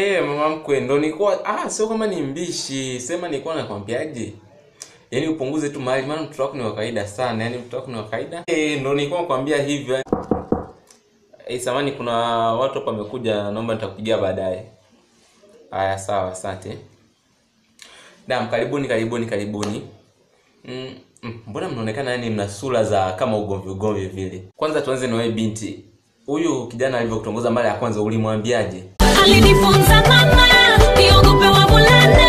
Mama mkwe ndo nilikuwa sio kama ni mbishi, sema nilikuwa nakwambiaje? Yaani upunguze tu mahali, maana mtoto wako ni wa kawaida sana, yaani mtoto wako ni wa kawaida. Ndo nilikuwa nakwambia hivyo. Samani kuna watu hapa wamekuja, naomba nitakupigia baadaye. Haya sawa, asante. Naam, karibuni. Mbona mnaonekana yani mna sura za kama ugomvi vile? Kwanza tuanze na wewe binti. Huyu kijana alivyokutongoza mara ya kwanza ulimwambiaje? Alinifunza mama, niogope wavulana,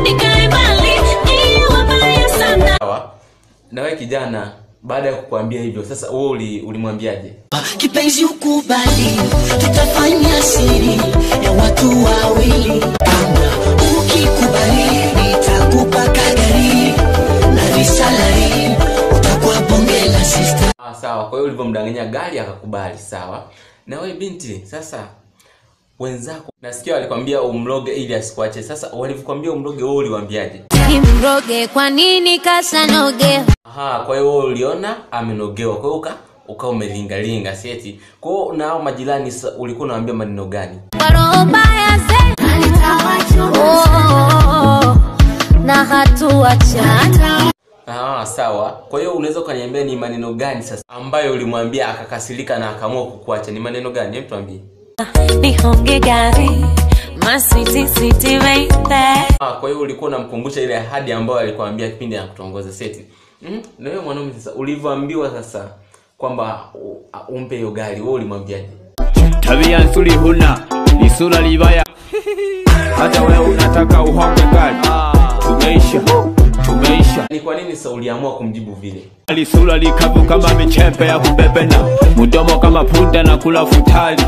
nikae mbali, niwe mbaya sana. Sawa. Na wewe kijana, baada ya kukuambia hivyo, sasa wewe ulimwambiaje? Kipenzi ukubali, tutafanya siri ya watu wawili. Kama ukikubali, nitakupa kagari na visalari, utakuwa bonge la sister. Sawa, kwa hiyo ulivyomdanganya gari akakubali, sawa. Na wewe binti, sasa wenzako nasikia walikwambia umloge ili asikuache. Sasa walivyokuambia umloge wewe uliwaambiaje? Nimroge kwa nini kasanoge? Kwa hiyo wewe uliona amenogewa. Kwa hiyo ukawa umelingalinga seti. Kwa hiyo nao majirani ulikuwa unawaambia maneno gani? Roho mbaya na hatuacha. Sawa. Kwa hiyo unaweza kuniambia ni maneno gani sasa ambayo ulimwambia akakasirika na akaamua kukuacha? Ni maneno gani? Hebu tuambie. Nihonge gari, my sweetie baby. Kwa hiyo ulikuwa unamkumbusha ile ahadi ambayo alikwambia kipindi anakutongoza seti. Na wewe mwanaume sasa ulivyoambiwa sasa kwamba umpe hiyo gari, wewe ulimwambiaje? Tabia nzuri huna, ni sura libaya. Hata wewe unataka uhonge gari. Tumeisha. Ni kwa nini sasa uliamua kumjibu vile? Alisura likavu kama michepe ya kubebena, mdomo kama punda na kula futali.